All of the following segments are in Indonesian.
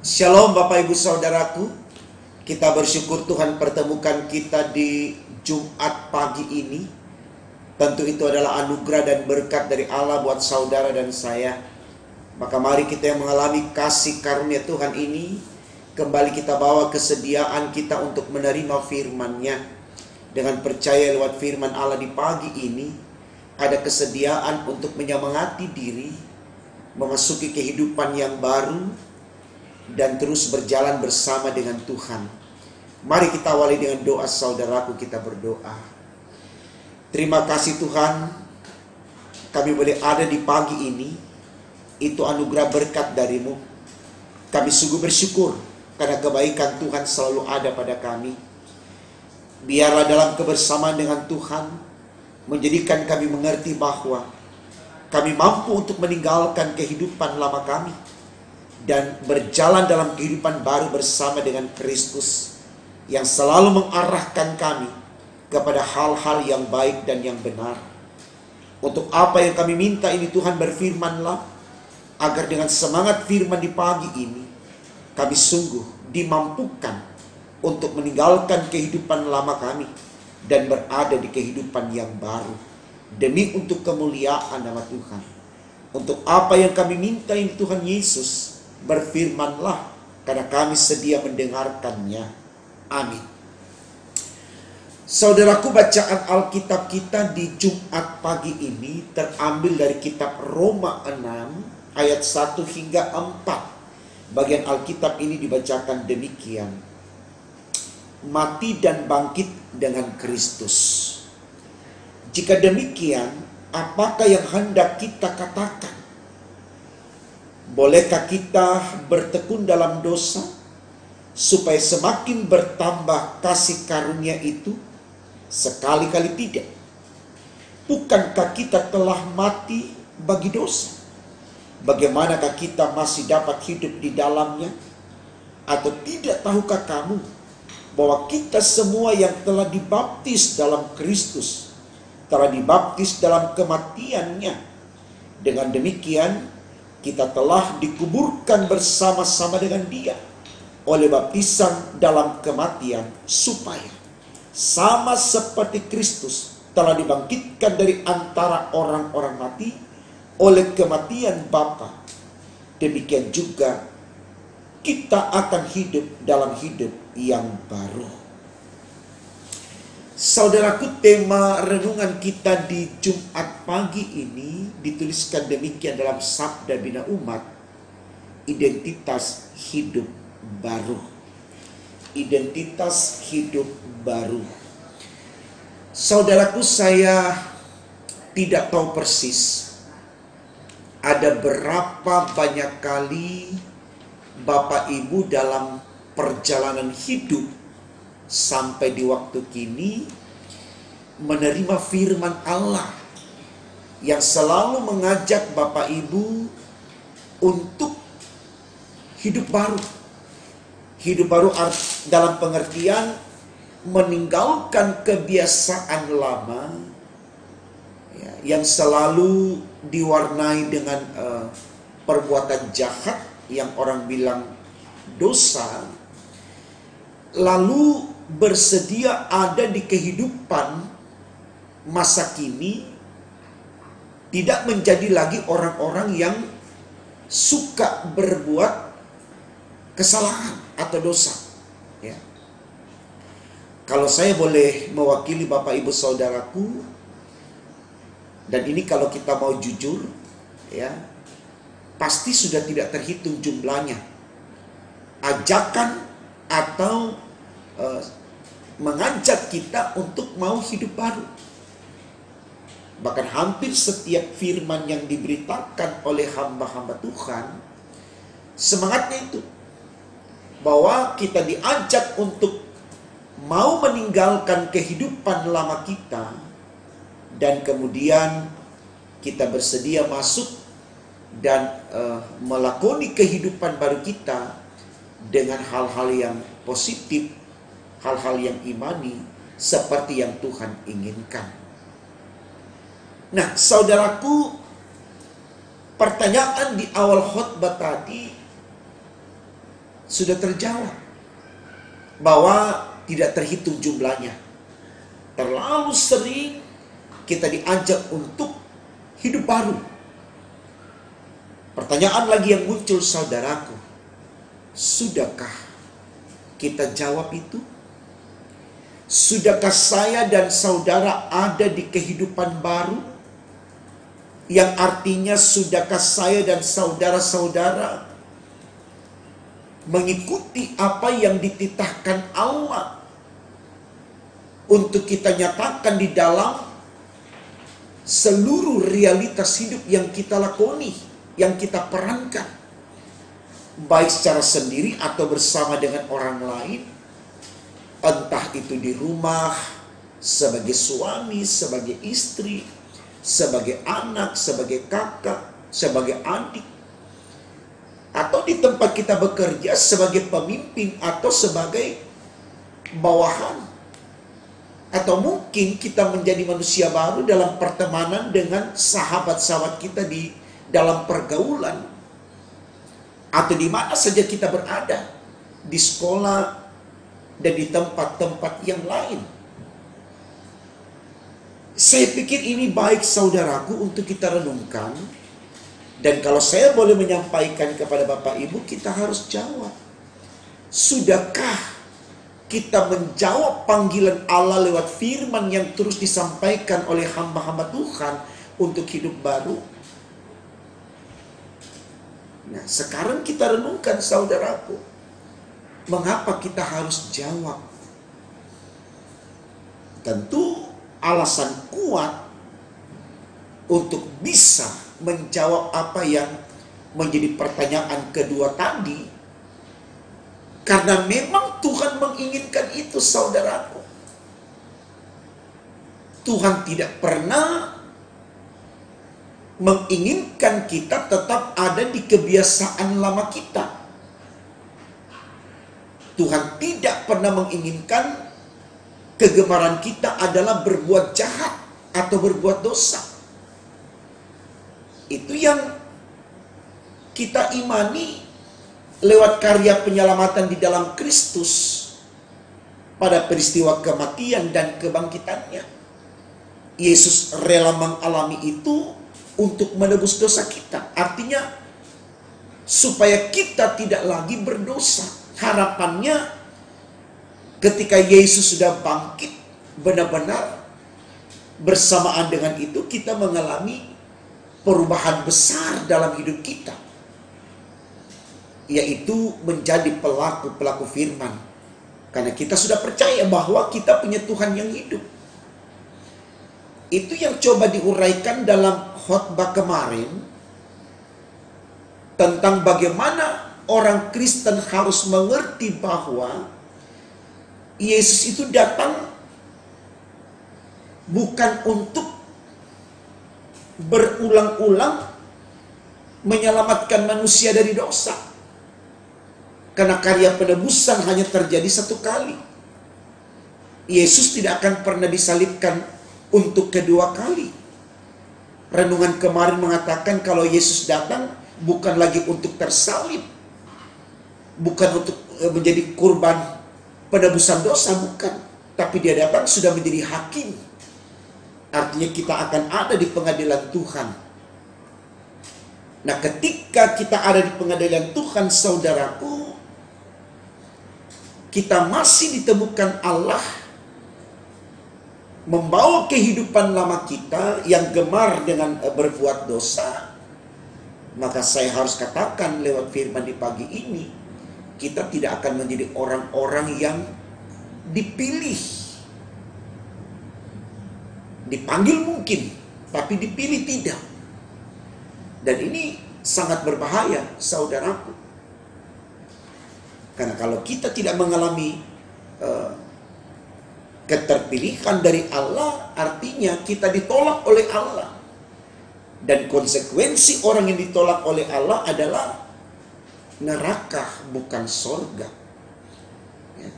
Shalom Bapak Ibu Saudaraku. Kita bersyukur Tuhan pertemukan kita di Jumat pagi ini. Tentu itu adalah anugerah dan berkat dari Allah buat saudara dan saya. Maka mari kita yang mengalami kasih karunia Tuhan ini, kembali kita bawa kesediaan kita untuk menerima firman-Nya. Dengan percaya lewat firman Allah di pagi ini, ada kesediaan untuk menyemangati diri, memasuki kehidupan yang baru, dan terus berjalan bersama dengan Tuhan. Mari kita awali dengan doa saudaraku, kita berdoa. Terima kasih Tuhan, kami boleh ada di pagi ini. Itu anugerah berkat dari-Mu. Kami sungguh bersyukur karena kebaikan Tuhan selalu ada pada kami. Biarlah dalam kebersamaan dengan Tuhan menjadikan kami mengerti bahwa kami mampu untuk meninggalkan kehidupan lama kami dan berjalan dalam kehidupan baru bersama dengan Kristus yang selalu mengarahkan kami kepada hal-hal yang baik dan yang benar. Untuk apa yang kami minta ini Tuhan, berfirman-Lah, agar dengan semangat firman di pagi ini kami sungguh dimampukan untuk meninggalkan kehidupan lama kami dan berada di kehidupan yang baru, demi untuk kemuliaan nama Tuhan. Untuk apa yang kami minta ini Tuhan Yesus, berfirman-Lah, karena kami sedia mendengarkannya. Amin. Saudaraku, bacaan Alkitab kita di Jumat pagi ini terambil dari kitab Roma 6 ayat 1 hingga 4. Bagian Alkitab ini dibacakan demikian: mati dan bangkit dengan Kristus. Jika demikian, apakah yang hendak kita katakan? Bolehkah kita bertekun dalam dosa supaya semakin bertambah kasih karunia itu? Sekali-kali tidak. Bukankah kita telah mati bagi dosa? Bagaimanakah kita masih dapat hidup di dalamnya? Atau tidak tahukah kamu bahwa kita semua yang telah dibaptis dalam Kristus telah dibaptis dalam kematiannya? Dengan demikian kita telah dikuburkan bersama-sama dengan Dia oleh baptisan dalam kematian, supaya sama seperti Kristus telah dibangkitkan dari antara orang-orang mati oleh kematian Bapa, demikian juga kita akan hidup dalam hidup yang baru. Saudaraku, tema renungan kita di Jumat pagi ini dituliskan demikian dalam Sabda Bina Umat: identitas hidup baru. Identitas hidup baru. Saudaraku, saya tidak tahu persis ada berapa banyak kali Bapak Ibu dalam perjalanan hidup sampai di waktu kini menerima firman Allah yang selalu mengajak Bapak Ibu untuk hidup baru. Hidup baru dalam pengertian meninggalkan kebiasaan lama yang selalu diwarnai dengan perbuatan jahat yang orang bilang dosa, lalu bersedia ada di kehidupan masa kini, tidak menjadi lagi orang-orang yang suka berbuat kesalahan atau dosa. Ya. Kalau saya boleh mewakili Bapak Ibu Saudaraku, dan ini kalau kita mau jujur, ya, pasti sudah tidak terhitung jumlahnya ajakan atau mengajak kita untuk mau hidup baru. Bahkan hampir setiap firman yang diberitakan oleh hamba-hamba Tuhan, semangatnya itu, bahwa kita diajak untuk mau meninggalkan kehidupan lama kita, dan kemudian kita bersedia masuk dan melakoni kehidupan baru kita dengan hal-hal yang positif, hal-hal yang imani, seperti yang Tuhan inginkan. Nah, saudaraku, pertanyaan di awal khotbah tadi, sudah terjawab. Bahwa tidak terhitung jumlahnya. Terlalu sering kita diajak untuk hidup baru. Pertanyaan lagi yang muncul, saudaraku, sudahkah kita jawab itu? Sudahkah saya dan saudara ada di kehidupan baru? Yang artinya sudahkah saya dan saudara-saudara mengikuti apa yang dititahkan Allah untuk kita nyatakan di dalam seluruh realitas hidup yang kita lakoni, yang kita perankan, baik secara sendiri atau bersama dengan orang lain, entah itu di rumah, sebagai suami, sebagai istri, sebagai anak, sebagai kakak, sebagai adik, atau di tempat kita bekerja sebagai pemimpin atau sebagai bawahan. Atau mungkin kita menjadi manusia baru dalam pertemanan dengan sahabat-sahabat kita di dalam pergaulan, atau di mana saja kita berada, di sekolah dan di tempat-tempat yang lain. Saya pikir ini baik, saudaraku, untuk kita renungkan. Dan kalau saya boleh menyampaikan kepada Bapak Ibu, kita harus jawab. Sudahkah kita menjawab panggilan Allah lewat firman yang terus disampaikan oleh hamba-hamba Tuhan untuk hidup baru? Nah, sekarang kita renungkan, saudaraku. Mengapa kita harus jawab? Tentu alasan kuat untuk bisa menjawab apa yang menjadi pertanyaan kedua tadi, karena memang Tuhan menginginkan itu, saudaraku. Tuhan tidak pernah menginginkan kita tetap ada di kebiasaan lama kita. Tuhan tidak pernah menginginkan kegemaran kita adalah berbuat jahat atau berbuat dosa. Itu yang kita imani lewat karya penyelamatan di dalam Kristus pada peristiwa kematian dan kebangkitannya. Yesus rela mengalami itu untuk menebus dosa kita. Artinya supaya kita tidak lagi berdosa. Harapannya ketika Yesus sudah bangkit benar-benar, bersamaan dengan itu kita mengalami perubahan besar dalam hidup kita, yaitu menjadi pelaku-pelaku firman. Karena kita sudah percaya bahwa kita punya Tuhan yang hidup. Itu yang coba diuraikan dalam khotbah kemarin, tentang bagaimana orang Kristen harus mengerti bahwa Yesus itu datang bukan untuk berulang-ulang menyelamatkan manusia dari dosa. Karena karya penebusan hanya terjadi satu kali. Yesus tidak akan pernah disalibkan untuk kedua kali. Renungan kemarin mengatakan kalau Yesus datang bukan lagi untuk tersalib, bukan untuk menjadi kurban penebusan dosa, bukan. Tapi dia datang sudah menjadi hakim. Artinya kita akan ada di pengadilan Tuhan. Nah, ketika kita ada di pengadilan Tuhan, saudaraku, kita masih ditemukan Allah membawa kehidupan lama kita yang gemar dengan berbuat dosa. Maka saya harus katakan lewat firman di pagi ini, kita tidak akan menjadi orang-orang yang dipilih. Dipanggil mungkin, tapi dipilih tidak. Dan ini sangat berbahaya, saudaraku. Karena kalau kita tidak mengalami keterpilihan dari Allah, artinya kita ditolak oleh Allah. Dan konsekuensi orang yang ditolak oleh Allah adalah neraka, bukan sorga. Ya.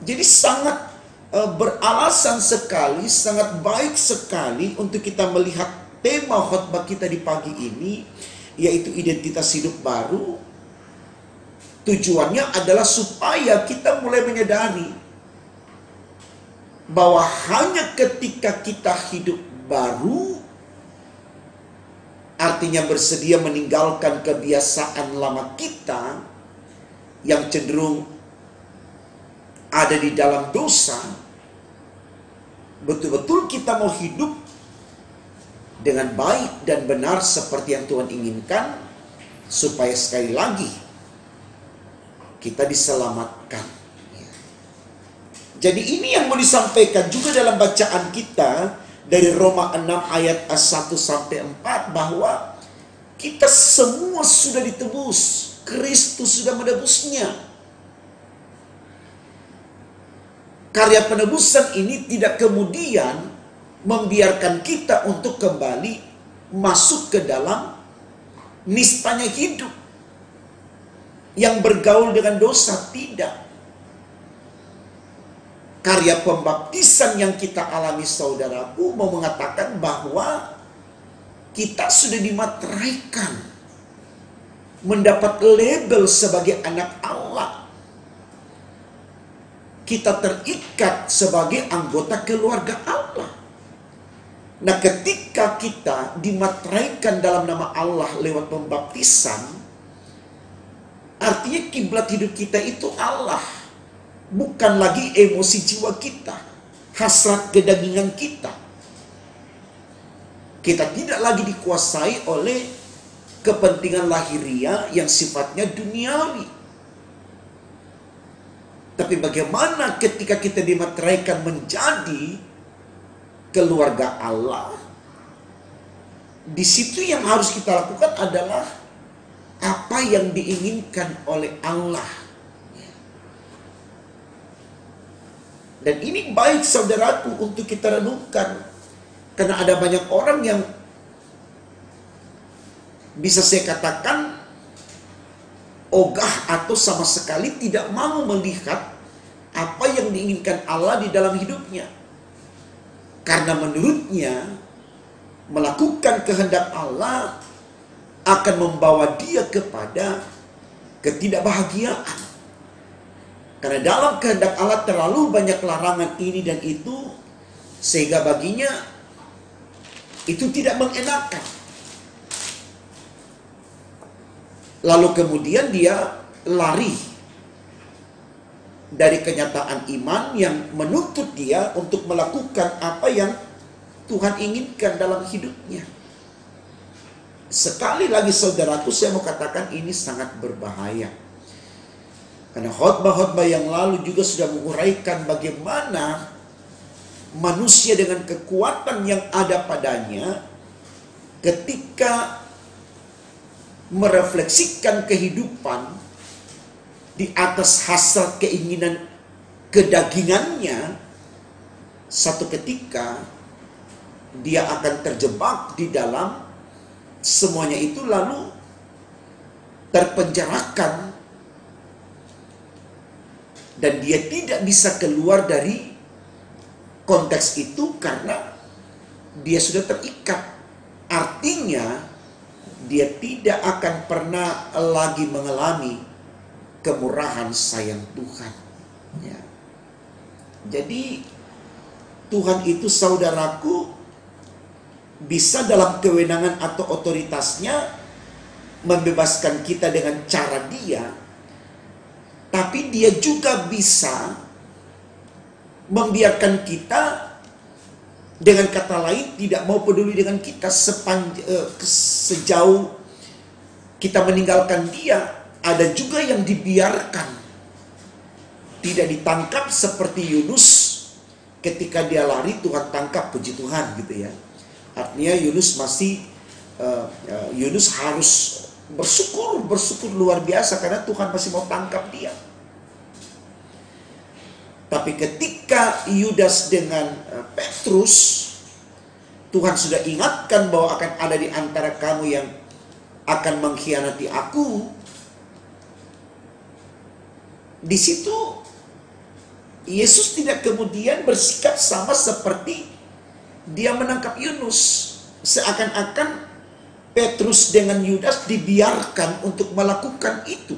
Jadi sangat beralasan sekali, sangat baik sekali untuk kita melihat tema khotbah kita di pagi ini, yaitu identitas hidup baru. Tujuannya adalah supaya kita mulai menyadari bahwa hanya ketika kita hidup baru, artinya bersedia meninggalkan kebiasaan lama kita yang cenderung ada di dalam dosa, betul-betul kita mau hidup dengan baik dan benar seperti yang Tuhan inginkan, supaya sekali lagi kita diselamatkan. Jadi ini yang mau disampaikan juga dalam bacaan kita dari Roma 6 ayat 1 sampai 4, bahwa kita semua sudah ditebus. Kristus sudah menebusnya. Karya penebusan ini tidak kemudian membiarkan kita untuk kembali masuk ke dalam nistanya hidup yang bergaul dengan dosa. Tidak. Karya pembaptisan yang kita alami, saudaraku, mau mengatakan bahwa kita sudah dimateraikan, mendapat label sebagai anak Allah. Kita terikat sebagai anggota keluarga Allah. Nah, ketika kita dimateraikan dalam nama Allah lewat pembaptisan, artinya kiblat hidup kita itu Allah. Bukan lagi emosi jiwa kita, hasrat kedagingan kita. Kita tidak lagi dikuasai oleh kepentingan lahiriah yang sifatnya duniawi. Tapi bagaimana ketika kita dimateraikan menjadi keluarga Allah? Di situ yang harus kita lakukan adalah apa yang diinginkan oleh Allah. Dan ini baik, saudaraku, untuk kita renungkan. Karena ada banyak orang yang bisa saya katakan ogah atau sama sekali tidak mau melihat apa yang diinginkan Allah di dalam hidupnya. Karena menurutnya melakukan kehendak Allah akan membawa dia kepada ketidakbahagiaan. Karena dalam kehendak Allah terlalu banyak larangan ini dan itu, sehingga baginya itu tidak mengenakan. Lalu kemudian dia lari dari kenyataan iman yang menuntut dia untuk melakukan apa yang Tuhan inginkan dalam hidupnya. Sekali lagi, saudaraku, saya mau katakan ini sangat berbahaya. Karena khotbah-khotbah yang lalu juga sudah menguraikan bagaimana manusia dengan kekuatan yang ada padanya ketika merefleksikan kehidupan di atas hasrat keinginan kedagingannya, satu ketika dia akan terjebak di dalam semuanya itu, lalu terpenjarakan. Dan dia tidak bisa keluar dari konteks itu karena dia sudah terikat. Artinya dia tidak akan pernah lagi mengalami kemurahan sayang Tuhan. Ya. Jadi Tuhan itu, saudaraku, bisa dalam kewenangan atau otoritasnya membebaskan kita dengan cara dia. Tapi dia juga bisa membiarkan kita, dengan kata lain, tidak mau peduli dengan kita sejauh kita meninggalkan dia. Ada juga yang dibiarkan, tidak ditangkap, seperti Yunus ketika dia lari Tuhan tangkap, puji Tuhan gitu ya. Artinya Yunus Yunus harus bersyukur luar biasa karena Tuhan masih mau tangkap dia. Tapi ketika Yudas dengan Petrus, Tuhan sudah ingatkan bahwa akan ada di antara kamu yang akan mengkhianati aku. Di situ Yesus tidak kemudian bersikap sama seperti dia menangkap Yunus. Seakan-akan Petrus dengan Yudas dibiarkan untuk melakukan itu.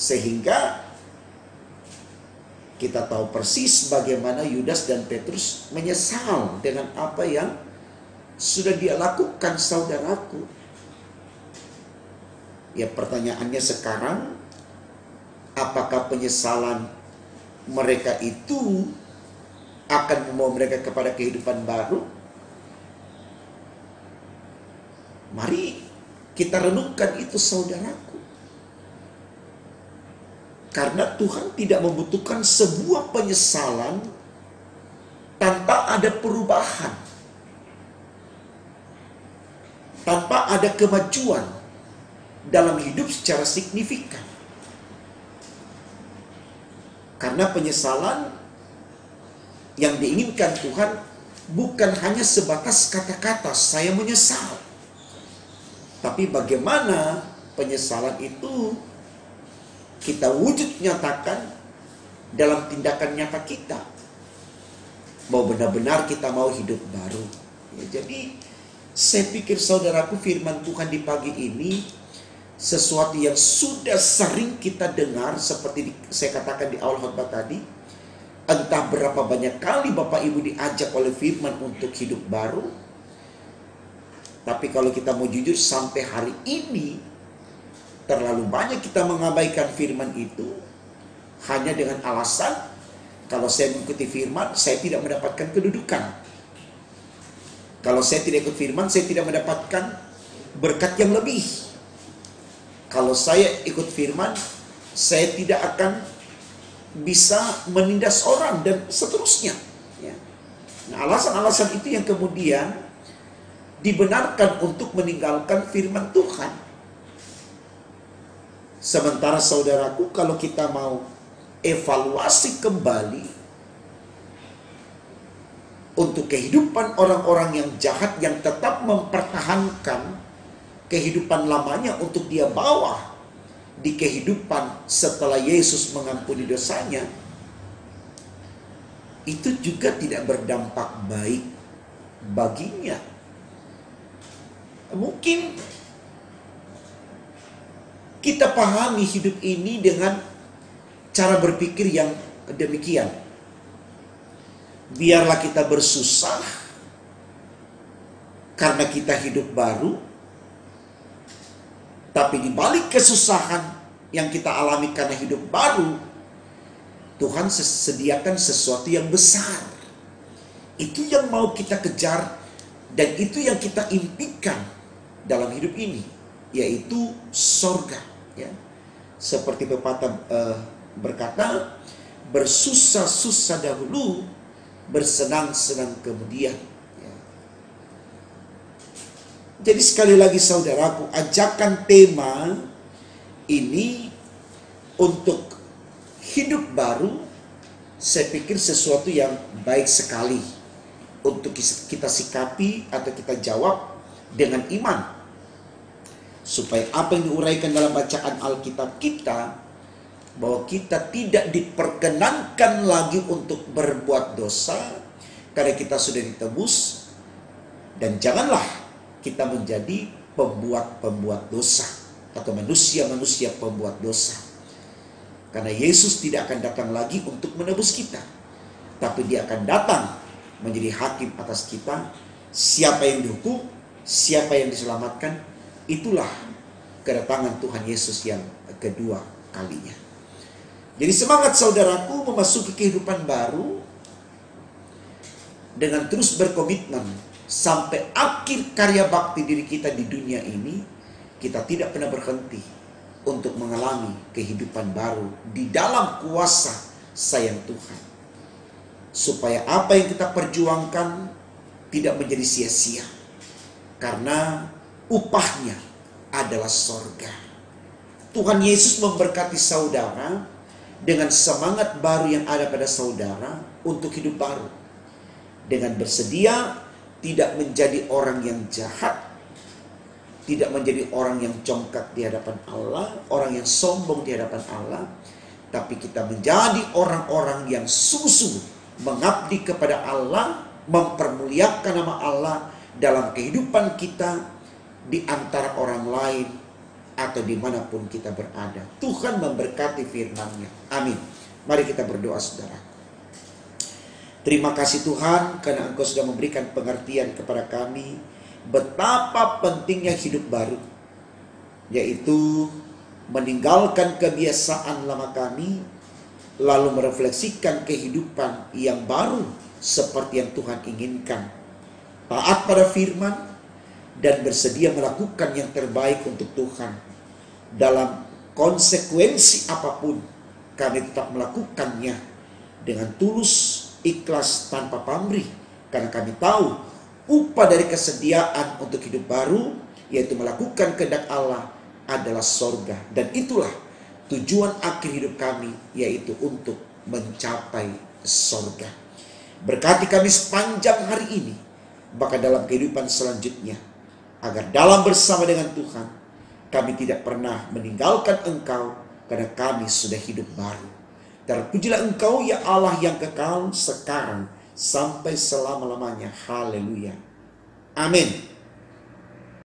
Sehingga kita tahu persis bagaimana Yudas dan Petrus menyesal dengan apa yang sudah dia lakukan, saudaraku. Ya, pertanyaannya sekarang, apakah penyesalan mereka itu akan membawa mereka kepada kehidupan baru? Mari kita renungkan itu, saudaraku. Karena Tuhan tidak membutuhkan sebuah penyesalan tanpa ada perubahan, tanpa ada kemajuan dalam hidup secara signifikan. Karena penyesalan yang diinginkan Tuhan bukan hanya sebatas kata-kata saya menyesal, tapi bagaimana penyesalan itu kita wujud nyatakan dalam tindakan nyata kita, bahwa benar-benar kita mau hidup baru. Ya, jadi saya pikir, saudaraku, firman Tuhan di pagi ini sesuatu yang sudah sering kita dengar, seperti saya katakan di awal khotbah tadi. Entah berapa banyak kali Bapak Ibu diajak oleh firman untuk hidup baru, tapi kalau kita mau jujur, sampai hari ini terlalu banyak kita mengabaikan firman itu hanya dengan alasan, kalau saya mengikuti firman, saya tidak mendapatkan kedudukan. Kalau saya tidak ikut firman, saya tidak mendapatkan berkat yang lebih. Kalau saya ikut firman, saya tidak akan bisa menindas orang, dan seterusnya. Ya. Nah, alasan-alasan itu yang kemudian dibenarkan untuk meninggalkan firman Tuhan. Sementara, saudaraku, kalau kita mau evaluasi kembali untuk kehidupan orang-orang yang jahat yang tetap mempertahankan kehidupan lamanya untuk dia bawa di kehidupan setelah Yesus mengampuni dosanya, itu juga tidak berdampak baik baginya. Mungkin kita pahami hidup ini dengan cara berpikir yang demikian. Biarlah kita bersusah karena kita hidup baru, tapi di balik kesusahan yang kita alami karena hidup baru, Tuhan sediakan sesuatu yang besar. Itu yang mau kita kejar, dan itu yang kita impikan dalam hidup ini, yaitu sorga. Ya. Seperti pepatah berkata, bersusah-susah dahulu, bersenang-senang kemudian. Ya. Jadi sekali lagi, saudaraku, ajakan tema ini untuk hidup baru, saya pikir sesuatu yang baik sekali untuk kita sikapi atau kita jawab dengan iman. Supaya apa yang diuraikan dalam bacaan Alkitab kita, bahwa kita tidak diperkenankan lagi untuk berbuat dosa karena kita sudah ditebus, dan janganlah kita menjadi pembuat-pembuat dosa atau manusia-manusia pembuat dosa. Karena Yesus tidak akan datang lagi untuk menebus kita, tapi Dia akan datang menjadi hakim atas kita. Siapa yang dihukum, siapa yang diselamatkan, itulah kedatangan Tuhan Yesus yang kedua kalinya. Jadi semangat, saudaraku, memasuki kehidupan baru dengan terus berkomitmen sampai akhir karya bakti diri kita di dunia ini. Kita tidak pernah berhenti untuk mengalami kehidupan baru di dalam kuasa sayang Tuhan, supaya apa yang kita perjuangkan tidak menjadi sia-sia, karena upahnya adalah sorga. Tuhan Yesus memberkati saudara dengan semangat baru yang ada pada saudara untuk hidup baru, dengan bersedia tidak menjadi orang yang jahat, tidak menjadi orang yang congkak di hadapan Allah, orang yang sombong di hadapan Allah, tapi kita menjadi orang-orang yang sungguh-sungguh mengabdi kepada Allah, mempermuliakan nama Allah dalam kehidupan kita di antara orang lain atau dimanapun kita berada. Tuhan memberkati firman-Nya. Amin. Mari kita berdoa, saudara. Terima kasih Tuhan, karena Engkau sudah memberikan pengertian kepada kami betapa pentingnya hidup baru, yaitu meninggalkan kebiasaan lama kami, lalu merefleksikan kehidupan yang baru seperti yang Tuhan inginkan. Taat pada firman dan bersedia melakukan yang terbaik untuk Tuhan. Dalam konsekuensi apapun, kami tetap melakukannya dengan tulus, ikhlas, tanpa pamrih. Karena kami tahu upah dari kesediaan untuk hidup baru, yaitu melakukan kehendak Allah, adalah sorga. Dan itulah tujuan akhir hidup kami, yaitu untuk mencapai sorga. Berkati kami sepanjang hari ini, bahkan dalam kehidupan selanjutnya, agar dalam bersama dengan Tuhan, kami tidak pernah meninggalkan Engkau, karena kami sudah hidup baru. Terpujilah Engkau ya Allah yang kekal, sekarang sampai selama-lamanya. Haleluya. Amin.